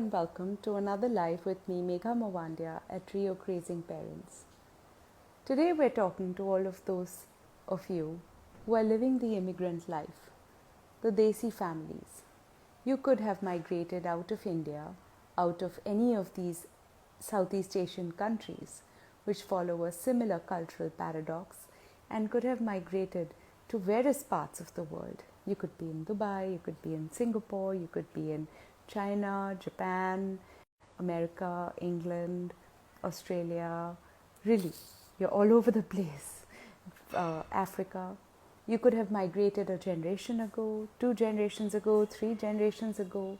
and welcome to another live with me, Megha Mawandia at Rio Grazing Parents. Today we're talking to all of those of you who are living the immigrant life, the Desi families. You could have migrated out of India, out of any of these Southeast Asian countries which follow a similar cultural paradox and could have migrated to various parts of the world. You could be in Dubai, you could be in Singapore, you could be in China, Japan, America, England, Australia. Really, you're all over the place. Africa. You could have migrated a generation ago, 2 generations ago, 3 generations ago.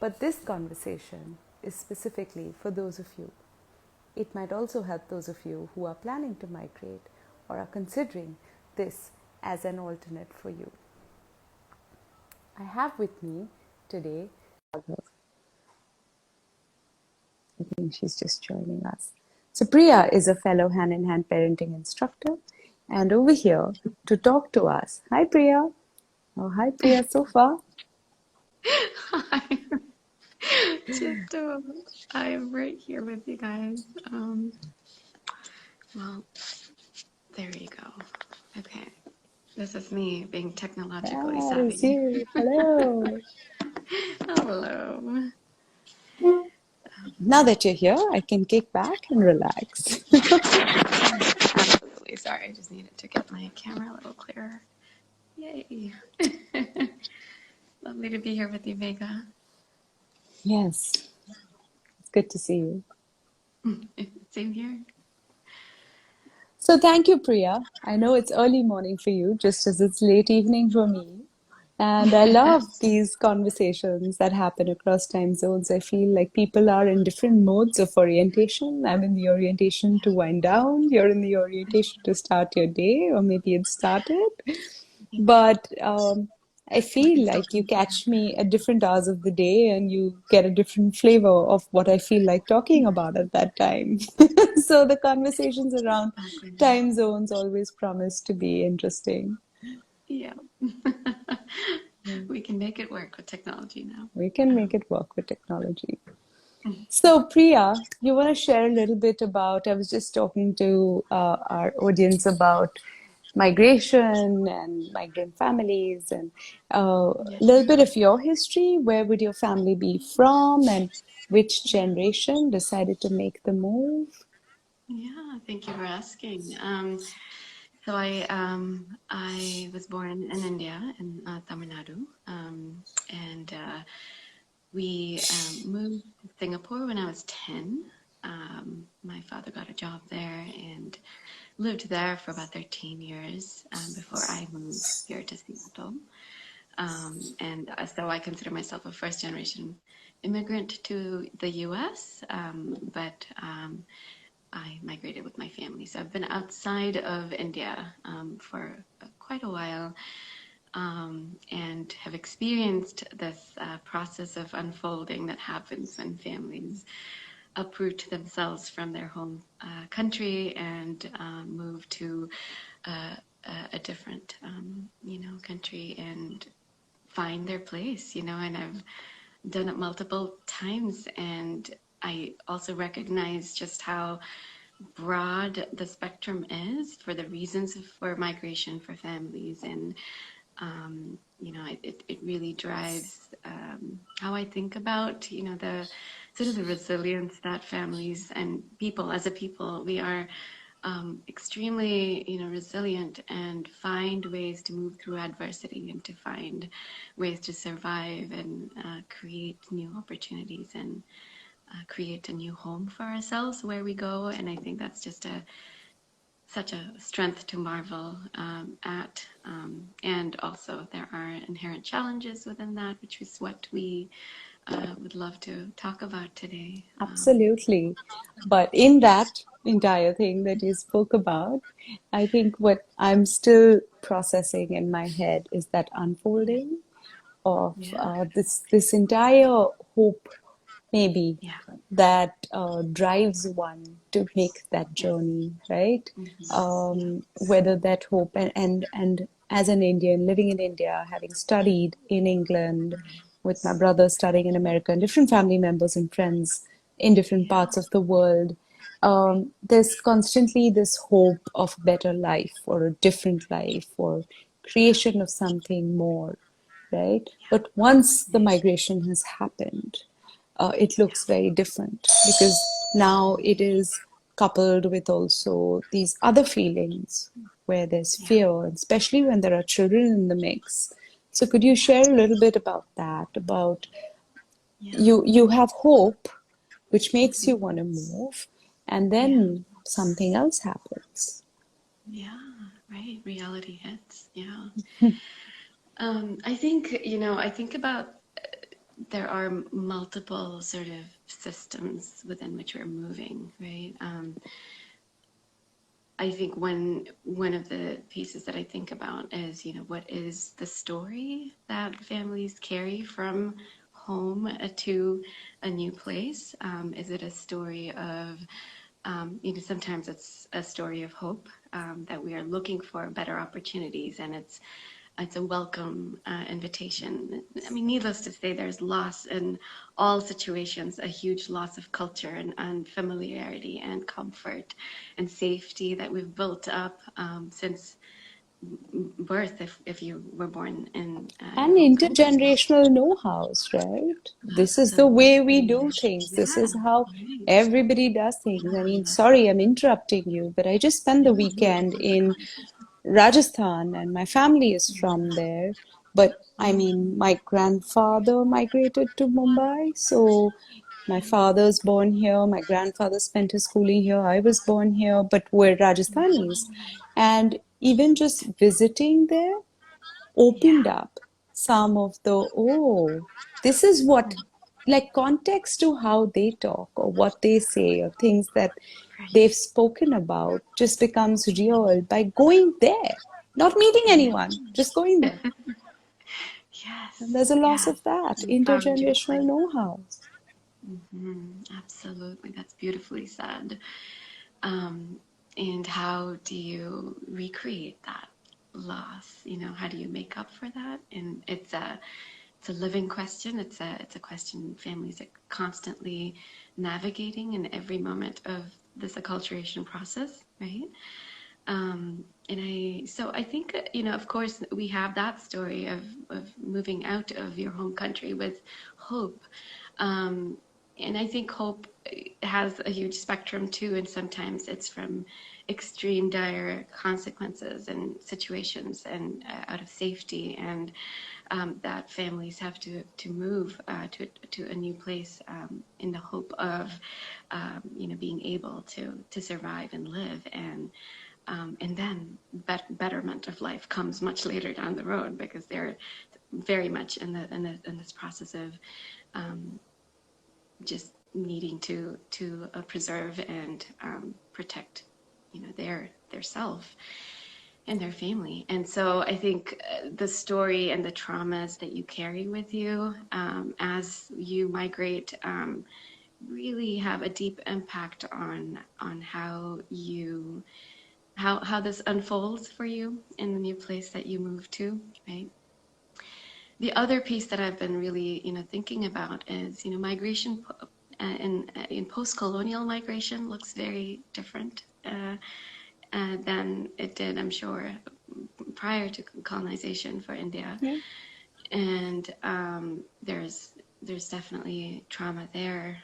But this conversation is specifically for those of you. It might also help those of you who are planning to migrate or are considering this as an alternate for you. I have with me today, I think she's just joining us. So Priya is a fellow hand-in-hand parenting instructor and over here to talk to us. Hi Priya. Oh, hi Priya so far. Hi. Just, I'm right here with you guys. Well, there you go. Okay. This is me being technologically savvy. It's you. Hello. Hello. Now that you're here, I can kick back and relax. Absolutely. Sorry, I just needed to get my camera a little clearer. Yay. Lovely to be here with you, Megha. Yes. It's good to see you. Same here. So thank you, Priya. I know it's early morning for you, just as it's late evening for me. And I love these conversations that happen across time zones. I feel like people are in different modes of orientation. I'm in the orientation to wind down. You're in the orientation to start your day, or maybe it started. But I feel like you catch me at different hours of the day and you get a different flavor of what I feel like talking about at that time. So the conversations around time zones always promise to be interesting. Yeah. We can make it work with technology now. We can make it work with technology. So, Priya, you want to share a little bit about, I was just talking to our audience about migration and migrant families and a little bit of your history. Where would your family be from and which generation decided to make the move? Yeah, thank you for asking. So I was born in India in Tamil Nadu, and we moved to Singapore when I was 10. My father got a job there and lived there for about 13 years before I moved here to Seattle. And so I consider myself a first generation immigrant to the US, but I migrated with my family. So I've been outside of India for quite a while and have experienced this process of unfolding that happens when families uproot themselves from their home country and move to a different, country and find their place, and I've done it multiple times. And I also recognize just how broad the spectrum is for the reasons for migration for families. And, it really drives how I think about, the sort of the resilience that families and people, as a people, we are extremely, resilient and find ways to move through adversity and to find ways to survive and create new opportunities and create a new home for ourselves where we go. And I think that's just such a strength to marvel at. And also there are inherent challenges within that, which is what we would love to talk about today. Absolutely. But in that entire thing that you spoke about, I think what I'm still processing in my head is that unfolding of this entire hope, maybe, that drives one to make that journey, right? Whether that hope and as an Indian living in India, having studied in England, with my brother studying in America and different family members and friends in different Yeah. parts of the world, there's constantly this hope of a better life or a different life or creation of something more, right? But once the migration has happened, it looks very different because now it is coupled with also these other feelings where there's Yeah. fear, especially when there are children in the mix. So could you share a little bit about that? About Yeah. you have hope, which makes you Mhm. want to move, and Yeah. then something else happens. Yeah. Right. Reality hits. Yeah. I think, I think about there are multiple sort of systems within which we're moving, right? I think one of the pieces that I think about is, what is the story that families carry from home to a new place? Is it a story of, sometimes it's a story of hope, that we are looking for better opportunities, and it's a welcome invitation. I mean, needless to say, there's loss in all situations, a huge loss of culture and familiarity and comfort and safety that we've built up since birth, if you were born in your And home country. intergenerational know-hows, right? This is the way we Absolutely. do things. This Yeah, is how right. everybody does things. I mean, sorry, I'm interrupting you, but I just spent the weekend in Rajasthan and my family is from there. But I mean, my grandfather migrated to Mumbai, so my father's born here, my grandfather spent his schooling here, I was born here, but we're Rajasthanis. And even just visiting there, Yeah, opened up some of the, oh, this is what, like context to how they talk or what they say or things that right. they've spoken about just becomes real by going there, not meeting Yeah. anyone, just going there. And Yes, there's a loss yes. of that You found your intergenerational place. know-how. Absolutely, that's beautifully said. Um, and how do you recreate that loss? How do you make up for that? And it's a living question. It's a question families are constantly navigating in every moment of this acculturation process, right? And I think, of course, we have that story of moving out of your home country with hope. Um, and I think hope has a huge spectrum too, and sometimes it's from extreme dire consequences and situations and out of safety, and that families have to move to a new place in the hope of being able to survive and live, and then betterment of life comes much later down the road, because they're very much in this process of just needing to preserve and protect, their self and their family. And so I think the story and the traumas that you carry with you as you migrate really have a deep impact on how this unfolds for you in the new place that you move to, right? The other piece that I've been really, thinking about is, migration in post-colonial migration looks very different than it did, I'm sure, prior to colonization for India. Yeah. And there's definitely trauma there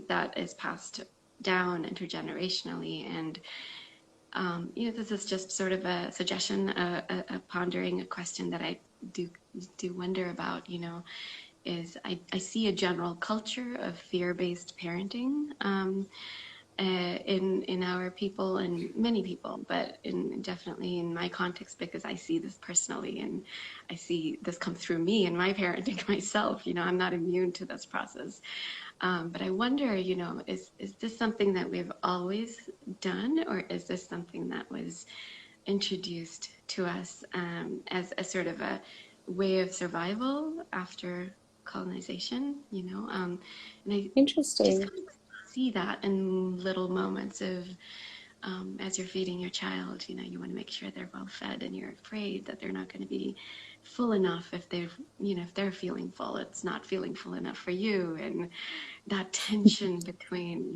that is passed down intergenerationally. And this is just sort of a suggestion, a pondering, a question that I do wonder about. Is I see a general culture of fear-based parenting in our people and many people, but definitely in my context, because I see this personally and I see this come through me and my parenting myself. I'm not immune to this process. But I wonder, is this something that we've always done, or is this something that was introduced to us as a sort of a way of survival after colonization? And I just Interesting. kind of see that in little moments of as you're feeding your child, you want to make sure they're well fed, and you're afraid that they're not going to be full enough. If they're, if they're feeling full, it's not feeling full enough for you. And that tension between,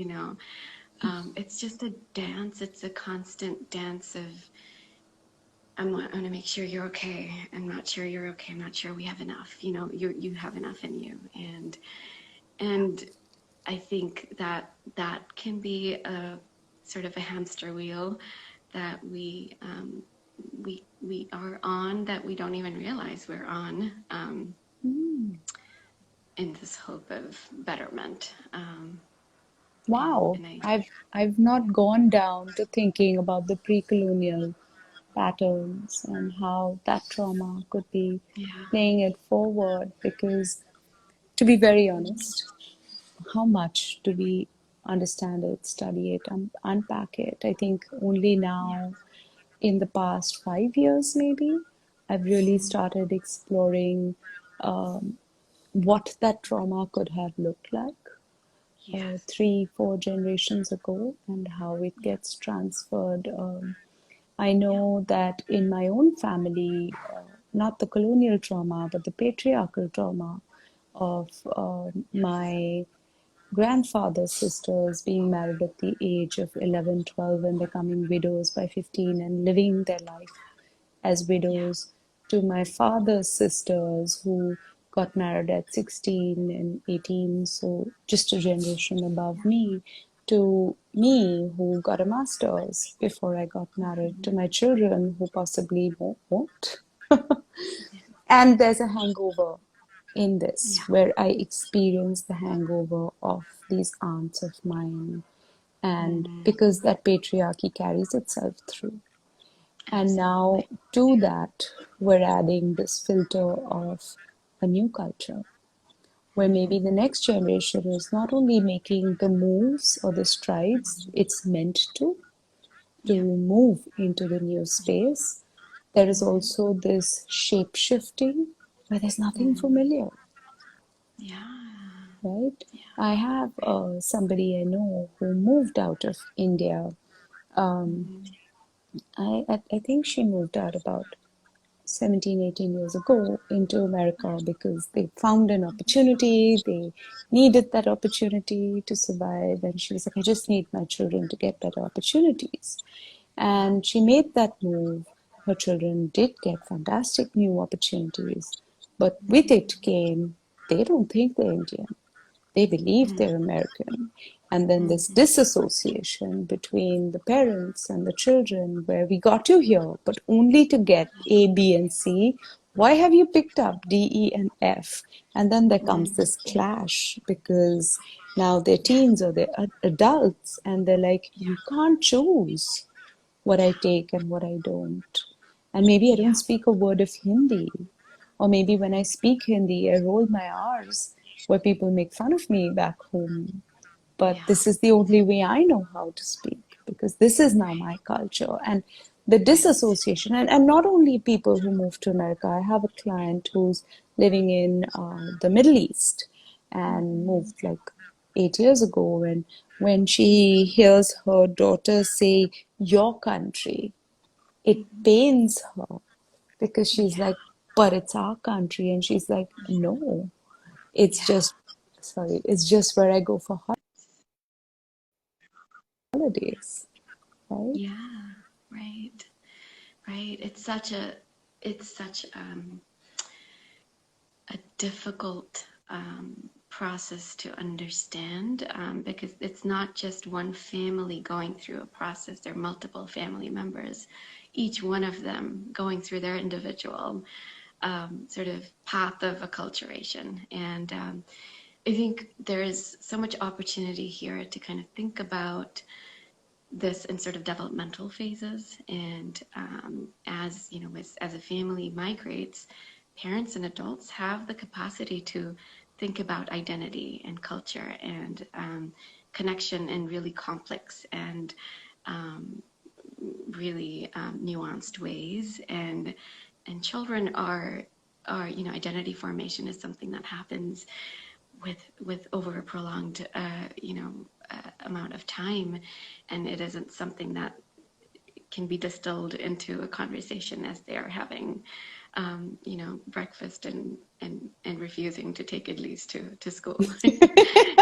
it's just a dance. It's a constant dance of, I'm going to make sure you're okay. I'm not sure you're okay. I'm not sure we have enough. You have enough in you. And I think that that can be a sort of a hamster wheel that we are on, that we don't even realize we're on, in this hope of betterment. Wow, And I, I've not gone down to thinking about the pre-colonial patterns and how that trauma could be yeah, playing it forward, because to be very honest, how much do we understand it, study it, unpack it? I think only yeah, now, in the past 5 years, maybe, I've really started exploring what that trauma could have looked like yes, 3, 4 generations ago, and how it yeah, gets transferred. I yeah, know that in my own family, not the colonial trauma, but the patriarchal trauma of yes, my grandfather's sisters being married at the age of 11, 12, and becoming widows by 15 and living their life as yeah, widows, to my father's sisters who got married at 16 and 18, so just a generation above me, to me who got a master's before I got married, to my children who possibly won't. And there's a hangover in this, yeah, where I experience the hangover of these aunts of mine, and mm, because that patriarchy carries itself through. And now absolutely, to that, we're adding this filter of a new culture, where maybe the next generation is not only making the moves or the strides it's meant to yeah, move into the new space, there is also this shape shifting where there's nothing familiar, yeah, right? yeah, I have right, somebody I know who moved out of India. Um, I think she moved out about 17, 18 years ago into America because they found an opportunity. They needed that opportunity to survive. And she was like, I just need my children to get better opportunities. yeah, And she made that move. Her children did get fantastic new opportunities. But with it came, they don't think they're Indian. They believe they're American. And then this disassociation between the parents and the children, where we got you here, but only to get A, B, and C. Why have you picked up D, E, and F? And then there comes this clash because now they're teens or they're adults, and they're like, yeah, you can't choose what I take and what I don't. And maybe I don't yeah, speak a word of Hindi. Or maybe when I speak Hindi, I roll my R's where people make fun of me back home. But yeah, this is the only way I know how to speak because this is now right, my culture. And the right, disassociation, and not only people who move to America, I have a client who's living in the Middle East and moved like 8 years ago. And when she hears her daughter say, your country, it pains her because she's yeah, like, but it's our country. And she's like, no, it's yeah, just, sorry, it's just where I go for holidays, right? yeah, right, right. It's such a difficult process to understand, because it's not just one family going through a process. There are multiple family members, each one of them going through their individual sort of path of acculturation. And I think there is so much opportunity here to kind of think about this in sort of developmental phases. And as you know, as a family migrates, parents and adults have the capacity to think about identity and culture and connection in really complex and really nuanced ways. And children are identity formation is something that happens with over a prolonged amount of time, and it isn't something that can be distilled into a conversation as they are having breakfast and refusing to take idlis to school.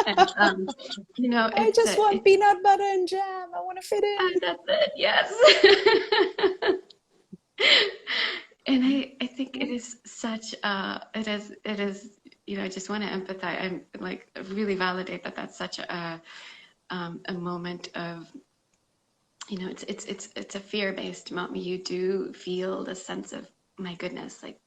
And I just want peanut butter and jam. I want to fit in. that's it. Yes. And I think it is such it is I just want to empathize. I'm like really validate that that's such a moment of it's a fear-based moment. You do feel the sense of, my goodness, like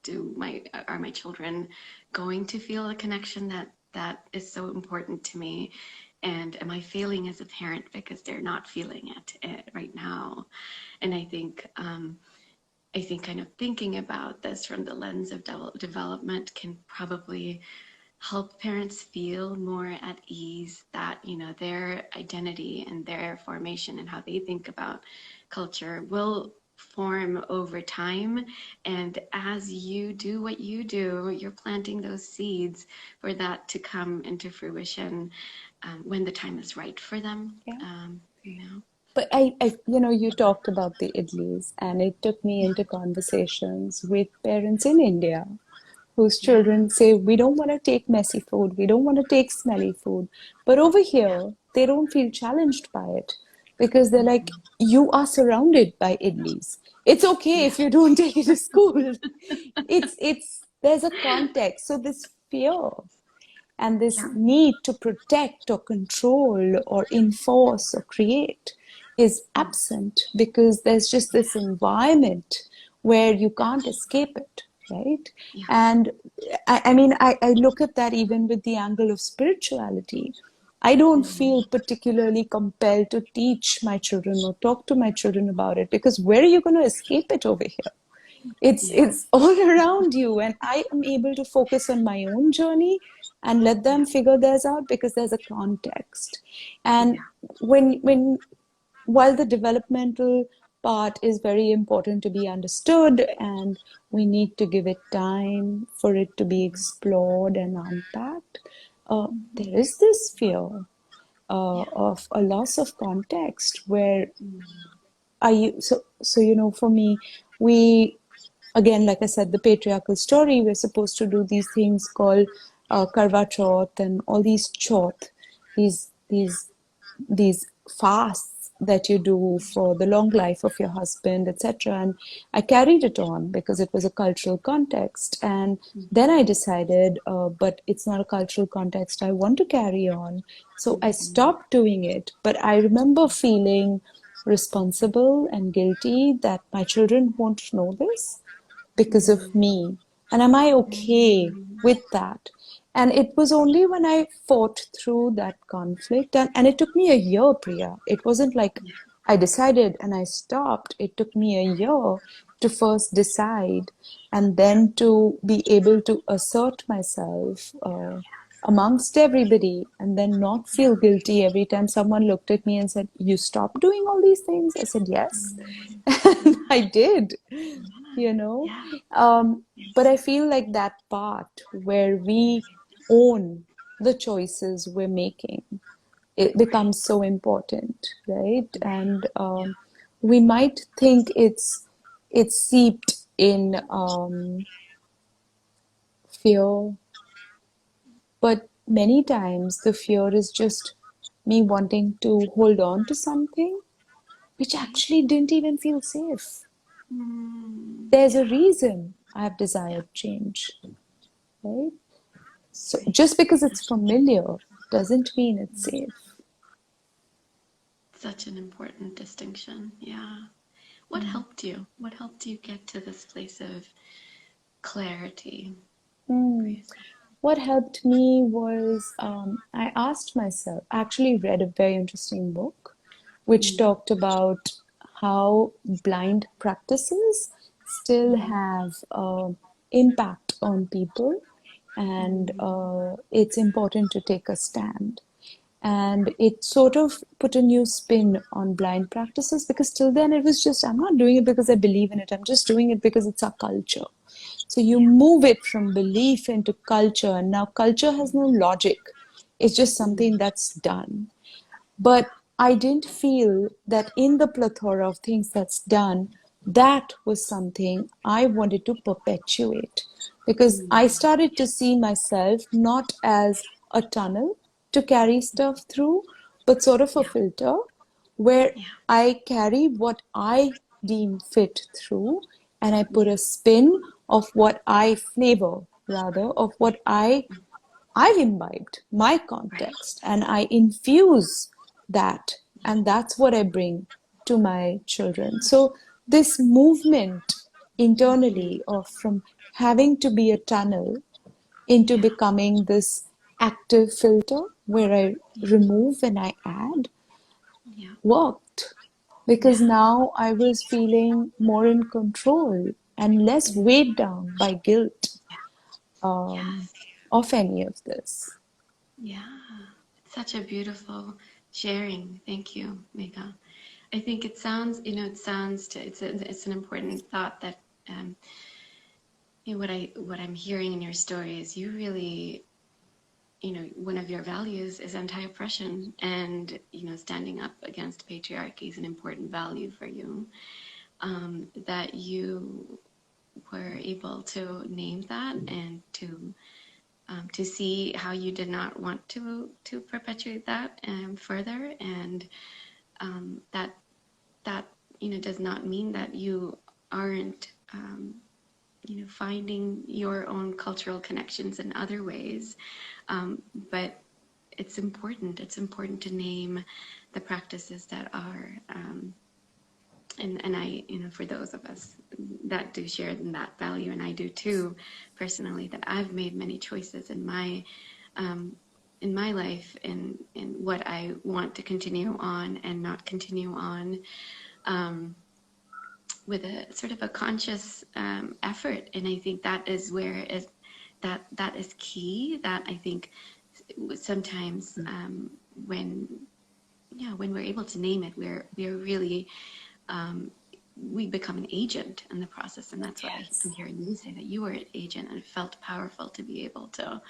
are my children going to feel a connection that is so important to me, and am I failing as a parent because they're not feeling it right now? And I think kind of thinking about this from the lens of development can probably help parents feel more at ease that their identity and their formation and how they think about culture will form over time, and as you do what you do, you're planting those seeds for that to come into fruition when the time is right for them. But you talked about the idlis, and it took me into conversations with parents in India whose children say, we don't want to take messy food, we don't want to take smelly food. But over here, they don't feel challenged by it because they're like, you are surrounded by idlis. It's okay if you don't take it to school. There's a context. So this fear and this need to protect or control or enforce or create is absent because there's just this environment where you can't escape it, right? And I look at that even with the angle of spirituality. I don't feel particularly compelled to teach my children or talk to my children about it because where are you going to escape it over here? It's all around you, and I am able to focus on my own journey and let them figure theirs out because there's a context. And while the developmental part is very important to be understood and we need to give it time for it to be explored and unpacked, there is this fear of a loss of context where for me, we again, like I said, the patriarchal story, we're supposed to do these things called Karwa Chauth and all these chauth, these fasts that you do for the long life of your husband, etc. And I carried it on because it was a cultural context. And then I decided, but it's not a cultural context I want to carry on. So I stopped doing it. But I remember feeling responsible and guilty that my children won't know this because of me. And am I okay with that? And it was only when I fought through that conflict, and it took me a year, Priya. It wasn't like I decided and I stopped. It took me a year to first decide and then to be able to assert myself amongst everybody and then not feel guilty every time someone looked at me and said, you stopped doing all these things? I said, yes. And I did, you know. But I feel like that part where we own the choices we're making, it becomes so important, right? And we might think it's seeped in fear, but many times the fear is just me wanting to hold on to something which actually didn't even feel safe. There's a reason I've desired change, right? So just because it's familiar doesn't mean it's safe. Such an important distinction. Yeah. What helped you? What helped you get to this place of clarity? What helped me was I asked myself, I actually read a very interesting book which talked about how blind practices still have impact on people, and it's important to take a stand. And it sort of put a new spin on blind practices because till then it was just, I'm not doing it because I believe in it, I'm just doing it because it's our culture. So you move it from belief into culture, and now culture has no logic. It's just something that's done. But I didn't feel that in the plethora of things that's done, that was something I wanted to perpetuate because I started to see myself not as a tunnel to carry stuff through, but sort of a Yeah. filter where Yeah. I carry what I deem fit through and I put Yeah. a spin of what I flavor, rather, of what I've imbibed, my Right. context, and I infuse that, and that's what I bring to my children. So, this movement internally of from having to be a tunnel into Yeah. becoming this active filter where I remove and I add Yeah. worked because Yeah. now I was feeling more in control and less weighed down by guilt um, Yes. of any of this. Yeah. It's such a beautiful sharing. Thank you, Megha. I think it sounds, it sounds to, it's an important thought that what I'm hearing in your story is you really, one of your values is anti-oppression, and standing up against patriarchy is an important value for you. That you were able to name that and to see how you did not want to perpetuate that further, and that that does not mean that you aren't finding your own cultural connections in other ways, but it's important to name the practices that are and I, for those of us that do share in that value, and I do too, personally, that I've made many choices um, in my life, in what I want to continue on and not continue on, um, with a sort of a conscious effort. And I think that is where is that is key. That I think sometimes when when we're able to name it, we're really um, we become an agent in the process, and that's what I'm Yes. hearing you say, that you were an agent, and it felt powerful to be able to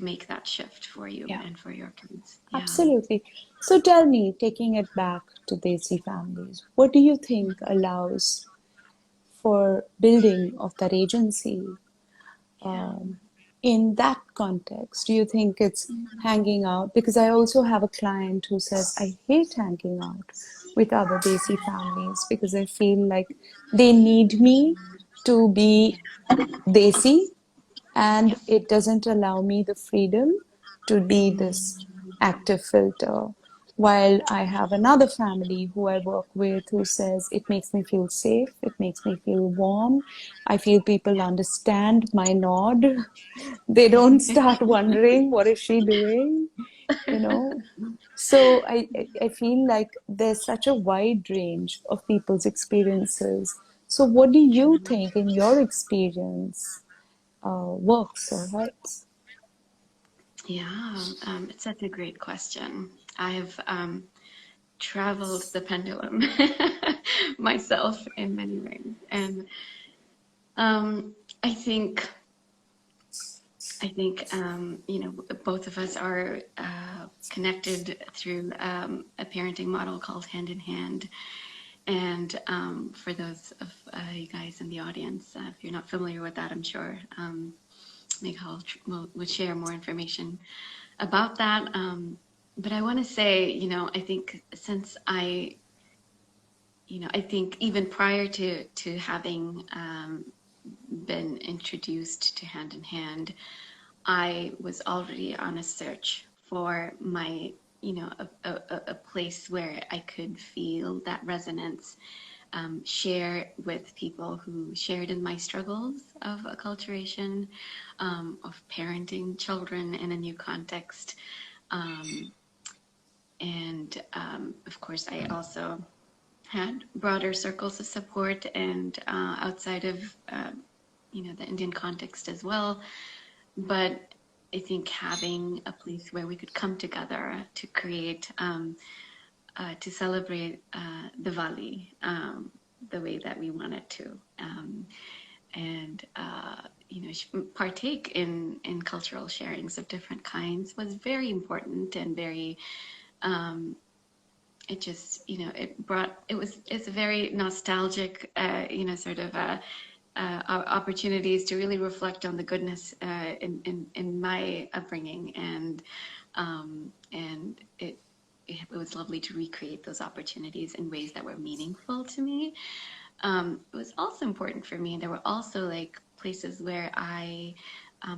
make that shift for you Yeah, and for your kids. Yeah. absolutely. So tell me, taking it back to Desi families, what do you think allows for building of that agency Yeah. um, in that context? Do you think it's hanging out? Because I also have a client who says, I hate hanging out with other Desi families because I feel like they need me to be Desi and Yes. it doesn't allow me the freedom to be this active filter. While I have another family who I work with who says it makes me feel safe, it makes me feel warm. I feel people understand my nod. They don't start wondering, what is she doing? You know? So I feel like there's such a wide range of people's experiences. So what do you think in your experience works or helps? Yeah, it's such a great question. I've traveled the pendulum myself in many ways, and um, I think both of us are connected through a parenting model called Hand in Hand. And for those of you guys in the audience, if you're not familiar with that, I'm sure Michal will share more information about that. But I want to say, I think since I think even prior to having been introduced to Hand in Hand, I was already on a search for my, a place where I could feel that resonance, share with people who shared in my struggles of acculturation, of parenting children in a new context. Um, and of course, I also had broader circles of support and outside of, the Indian context as well. But I think having a place where we could come together to create, to celebrate Diwali the way that we wanted to, and partake in cultural sharings of different kinds was very important and very it just, it's a very nostalgic, sort of opportunities to really reflect on the goodness in my upbringing, and it was lovely to recreate those opportunities in ways that were meaningful to me. It was also important for me. There were also like places where I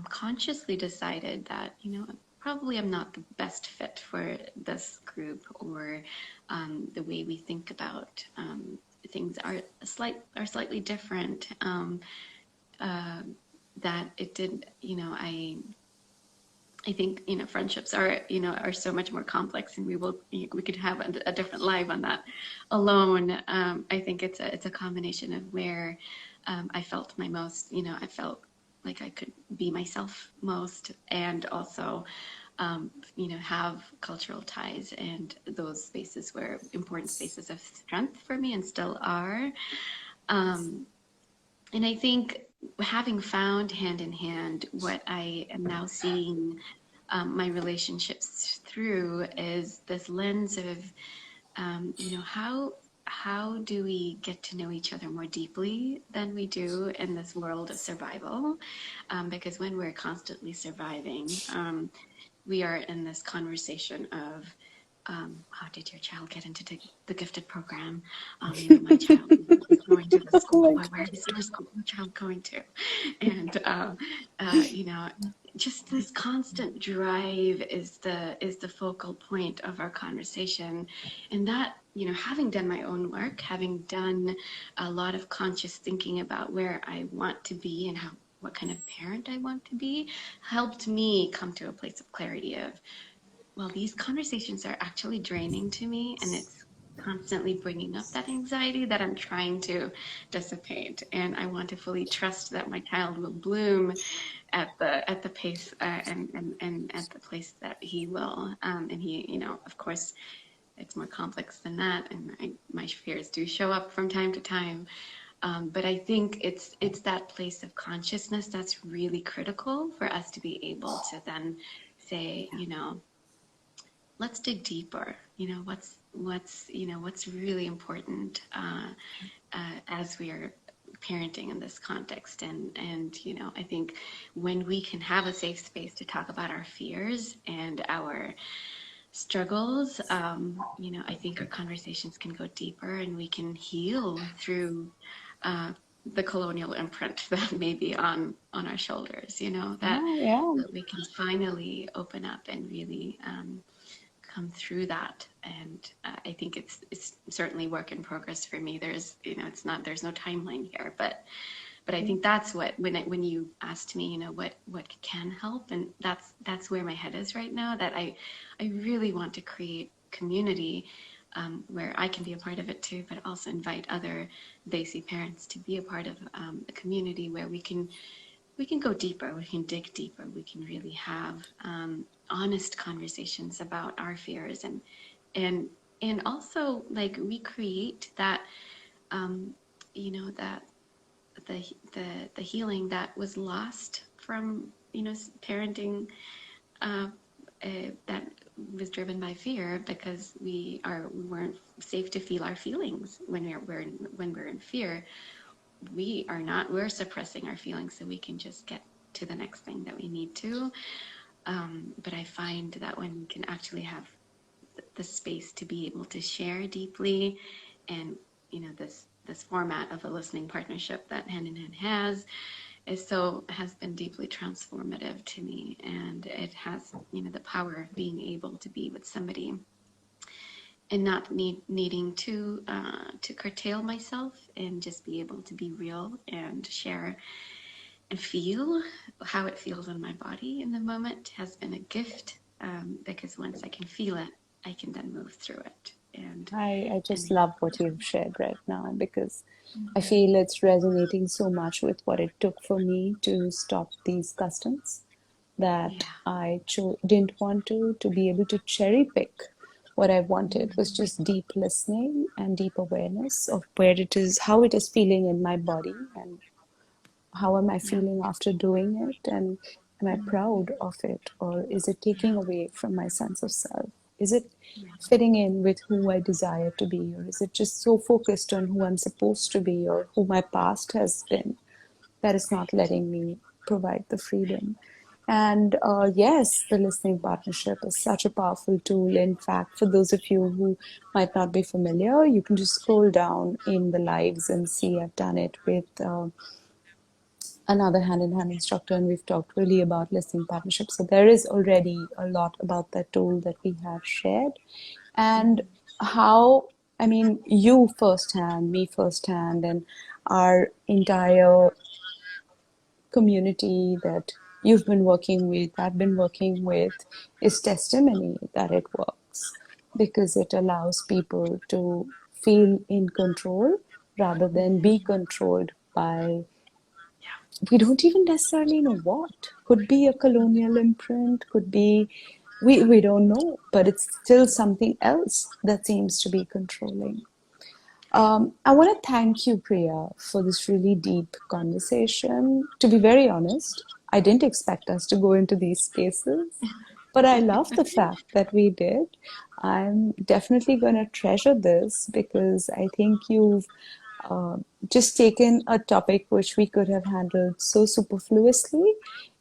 consciously decided that, probably I'm not the best fit for this group, or the way we think about things are slightly different. That it did, I think, friendships are so much more complex, and we could have a different live on that alone. I think it's a combination of where I felt my most, I felt like I could be myself most, and also, have cultural ties, and those spaces were important spaces of strength for me and still are. Um, and I think, having found hand in hand what I am now seeing my relationships through is this lens of, how do we get to know each other more deeply than we do in this world of survival? Because when we're constantly surviving, we are in this conversation of, how did your child get into the gifted program? My child is going to the Oh school. my Where God. is your school your child going to? And just this constant drive is the focal point of our conversation. And that, having done my own work, having done a lot of conscious thinking about where I want to be and what kind of parent I want to be, helped me come to a place of clarity of, well, these conversations are actually draining to me, and it's constantly bringing up that anxiety that I'm trying to dissipate. And I want to fully trust that my child will bloom at the pace, and at the place that he will. And he, of course, it's more complex than that, and my fears do show up from time to time. But I think it's that place of consciousness that's really critical for us to be able to then say, let's dig deeper. What's really important, as we are parenting in this context, and I think when we can have a safe space to talk about our fears and our struggles, I think our conversations can go deeper, and we can heal through uh, the colonial imprint that may be on our shoulders. That Yeah, yeah. that we can finally open up and really come through that. And I think it's certainly work in progress for me. There's no timeline here, but I think that's when you asked me, what can help, and that's where my head is right now. That I really want to create community, where I can be a part of it too, but also invite other Desi parents to be a part of a community where we can go deeper, we can dig deeper, we can really have honest conversations about our fears, and and also like recreate that, um, that the healing that was lost from parenting, uh, that was driven by fear, because we weren't safe to feel our feelings when we're in fear. We're suppressing our feelings so we can just get to the next thing that we need to. But I find that when we can actually have the space to be able to share deeply, and this format of a listening partnership that Hand in Hand has been deeply transformative to me, and it has the power of being able to be with somebody and not needing to curtail myself, and just be able to be real and share and feel how it feels in my body in the moment has been a gift, because once I can feel it, I can then move through it. I And just love what you've shared right now because I feel it's resonating so much with what it took for me to stop these customs that yeah, didn't want to be able to cherry pick. What I wanted was just deep listening and deep awareness of where it is, how it is feeling in my body, and how am I yeah, feeling after doing it, and am I proud of it, or is it taking away from my sense of self? Is it fitting in with who I desire to be, or is it just so focused on who I'm supposed to be or who my past has been that is not Right. letting me provide the freedom? And yes, the listening partnership is such a powerful tool. In fact, for those of you who might not be familiar, you can just scroll down in the lives and see I've done it with another hand-in-hand instructor, and we've talked really about listening partnership. So there is already a lot about that tool that we have shared, and how, I mean, you firsthand, me firsthand, and our entire community that you've been working with, I've been working with, is testimony that it works, because it allows people to feel in control rather than be controlled by, we don't even necessarily know what. Could be a colonial imprint, could be, we don't know, but it's still something else that seems to be controlling. I want to thank you, Priya, for this really deep conversation. To be very honest, I didn't expect us to go into these spaces, but I love the fact that we did. I'm definitely going to treasure this because I think you've uh, just taken a topic which we could have handled so superfluously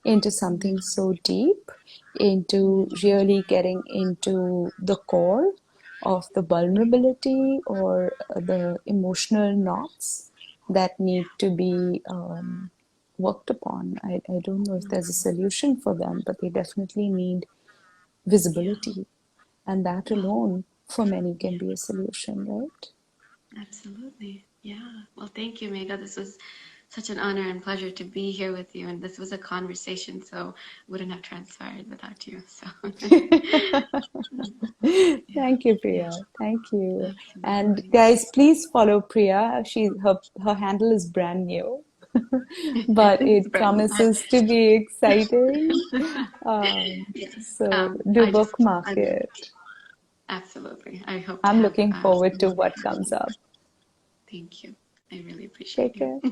into something so deep, into really getting into the core of the vulnerability or the emotional knots that need to be worked upon. I don't know if there's a solution for them, but they definitely need Yeah. visibility. And that Well, alone, for many, can yeah, be a solution, right? absolutely. Yeah. Well, thank you, Megha. This was such an honor and pleasure to be here with you. And this was a conversation, so wouldn't have transpired without you. So, yeah, Thank you, yeah, Priya. Thank you. And absolutely. guys, please follow Priya. Her handle is brand new, but It's it brand new. promises to be exciting. Yes. So do bookmark I'm it. absolutely. I hope to I'm have looking forward to some what comes up. Thank you. I really appreciate Take you. care.